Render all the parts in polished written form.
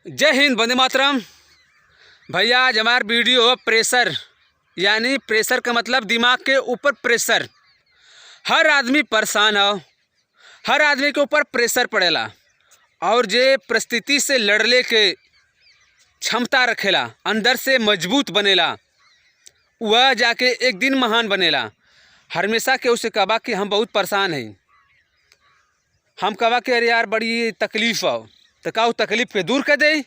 जय हिंद, वंदे मातरम। भैया आज हमारा वीडियो है प्रेशर, यानी प्रेशर का मतलब दिमाग के ऊपर प्रेशर। हर आदमी परेशान हो, हर आदमी के ऊपर प्रेशर पड़ेला और जे परिस्थिति से लड़ले के क्षमता रखेला, अंदर से मजबूत बनेला, वह जाके एक दिन महान बनेला। हमेशा के उसे कहा कि हम बहुत परेशान हैं, हम कहा कि अरे यार बड़ी तकलीफ़ हो, तो का तकलीफ़ के दूर कर दे।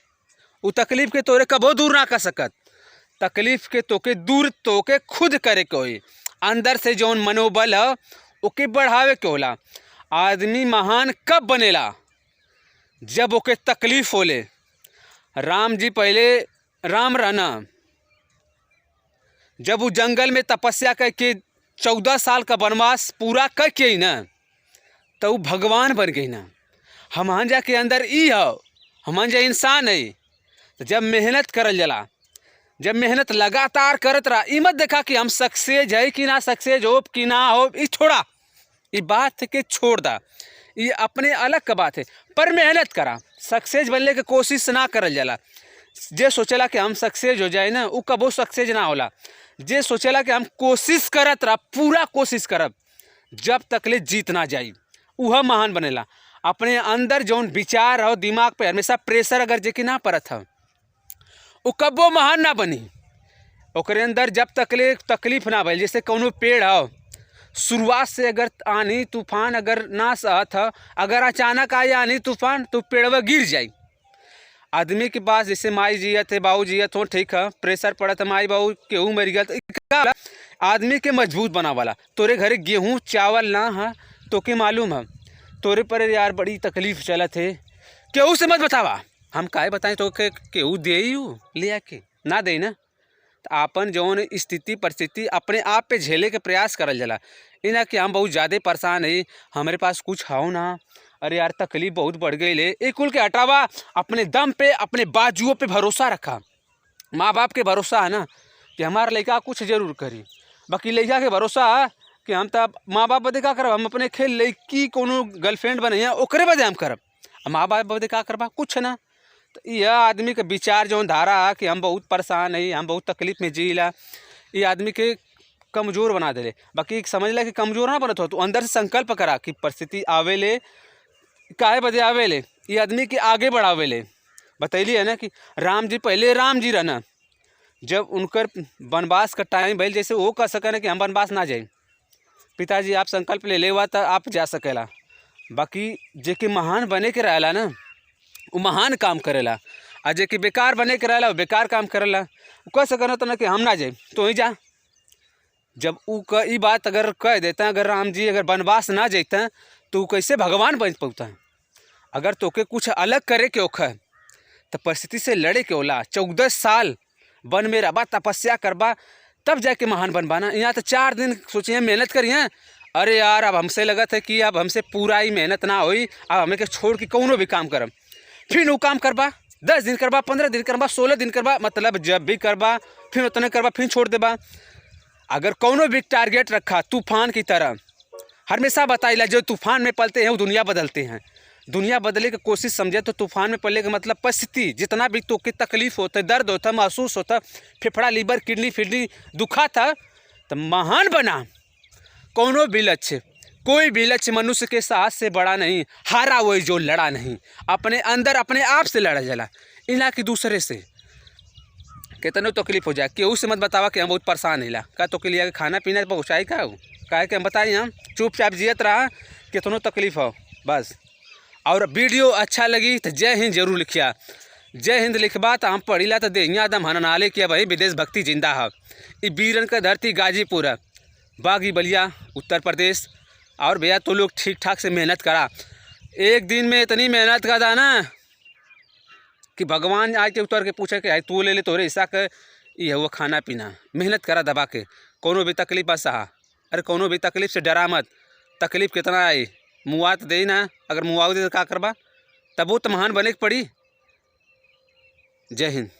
वो तकलीफ़ के तोरे कबो दूर ना कर सकत। तकलीफ़ के तोके दूर तोके खुद करे के होई। अंदर से जौन मनोबल है ओके बढ़ावे के होला। आदमी महान कब बनेला? जब ओके तकलीफ़ होले। राम जी पहले राम रहना, जब वो जंगल में तपस्या करके 14 साल का वनवास पूरा करके ही ना, तो वो भगवान बन गई ना। हमान जा के अंदर ई हो, हमान जा इंसान है। तो जब मेहनत करल जला, जब मेहनत लगातार करत रहा, ई मत देखा कि हम सक्सेस है कि ना सक्सेस हो कि ना हो, ई छोड़ा, ई बात के छोड़ दा, ये अपने अलग का बात है। पर मेहनत करा, सक्सेस बनने की कोशिश ना करल जला। जे सोचेला कि हम सक्सेस हो जाए ना, वो कबो सक्सेस ना होला। जे सोचेला कि हम कोशिश करत रहा, पूरा कोशिश करब, जब तक ले जीत ना जाई, वह महान बनेला। अपने अंदर जौन विचार हो, दिमाग पे हमेशा प्रेशर अगर जे कि ना पड़त हो, वो कबो महान ना बनी। ओकरे अंदर जब तक ले तकलीफ ना भइल, जैसे कौनो पेड़ हो, शुरुआत से अगर आनी तूफान अगर ना सहत हो, अगर अचानक आए आनी तूफान तो पेड़वा गिर जाई। आदमी के पास जैसे माई जियत है, बाबू जियत हो, ठीक है, प्रेशर पड़त है, माई बाबू केहू मर गया, तो आदमी के मजबूत बनावाला। तोरे घरे गेहूँ चावल ना है तो के मालूम है, तोरे पर यार बड़ी तकलीफ चलत है, केहू से मत बतावा। हम काहे बताएं तो केहू दे ले आके ना दे ना। तो आपन जौन स्थिति परिस्थिति अपने आप पे झेले के प्रयास करल जला। इना कि हम बहुत ज़्यादा परेशान है, हमारे पास कुछ हो ना, अरे यार तकलीफ बहुत बढ़ गई ले, एक कुल के हटावा। अपने दम पे, अपने बाजुओं पे भरोसा रखा। माँ बाप के भरोसा है ना कि हमारा लड़का कुछ जरूर करी, बाकी लड़का के भरोसा है कि हम तब माँ बाप बदे का करब, हम अपने खेल लड़की कोनो गर्लफ्रेंड बने ओकरे बदे हम करब, माँ बाप बदे का करबा कुछ ना। तो यह आदमी के विचार जौन धारा है कि हम बहुत परेशान है, हम बहुत तकलीफ में जीला, ये आदमी के कमज़ोर बना देले। बाकी समझ ला कि कमज़ोर ना बनत हो, तो अंदर से संकल्प करा कि परिस्थिति आवेले काहे बदे आवेले, ये आदमी के आगे बढ़ावेले। बतैली है ना कि राम जी पहले राम जी रहना, जब उनकर वनवास का टाइम भइल, जैसे वो कह सके ना कि हम वनवास ना जाए, पिताजी आप संकल्प ले लेवा तो आप जा सकेला। बाकी जे कि महान बने के रहेला ना, वो महान काम करेला, और जे कि बेकार बने के रहेला वो बेकार काम करेला। वो कह सकना तो ना कि हम ना जाए तो ही जा। जब वो ई बात अगर कह देता, अगर राम जी अगर वनवास ना जाता तो वो कैसे भगवान बन पाता। अगर तोके कुछ अलग करे के ओखा तो परिस्थिति से लड़े के होला। 14 साल वन में रहबा, तपस्या करबा, तब जाके महान बनबाना। यहाँ तो 4 दिन सोचिए मेहनत करिए, अरे यार अब हमसे लगत है कि अब हमसे पूरा ही मेहनत ना होई, अब हमें के छोड़ के कौनो भी काम करब। फिर वो काम करबा, 10 दिन करबा, 15 दिन करबा, 16 दिन करबा, मतलब जब भी करबा फिर उतने करबा, फिर छोड़ देबा। अगर कौनो भी टारगेट रखा तूफान की तरह, हमेशा बताइला जो तूफान में पलते हैं वो दुनिया बदलते हैं। दुनिया बदलने की कोशिश समझे तो तूफान में पड़ने का मतलब परिस्थिति जितना भी तो की तकलीफ होता है, दर्द होता है, महसूस होता, फेफड़ा लीवर किडनी फिडनी दुखा था, तो महान बना। कौनो भी लक्ष्य, कोई भी लक्ष्य मनुष्य के साहस से बड़ा नहीं, हारा वही जो लड़ा नहीं। अपने अंदर अपने आप से लड़ा जला, इना कि दूसरे से कितने तकलीफ हो जाए। केहू से मत बतावा कि हम बहुत परेशान हिला, का तो के लिए खाना पीना पहुँचाई का काहे कि हम बताई, हम चुपचाप जियत रहा, कितनों तकलीफ हो बस। और वीडियो अच्छा लगी तो जय हिंद जरूर लिखिया। जय हिंद लिखबा तो हम पढ़ीला तो देहिया दम हननाले किया भाई विदेश भक्ति जिंदा है। ये वीरन का धरती गाजीपुर है, बागी बलिया उत्तर प्रदेश। और भैया तो लोग ठीक ठाक से मेहनत करा, एक दिन में इतनी मेहनत का था ना कि भगवान आज के उतर के पूछे कि तू ले ले तोरे हिस्सा के, ये हुआ खाना पीना। मेहनत करा दबा के, कोनो भी तकलीफ बस सहा। अरे कोनो भी तकलीफ से डरा मत, तकलीफ कितना आई मुआवत दे ना, अगर मुआवजे तो का करबा, तब वो तो महान बने के पड़ी। जय हिंद।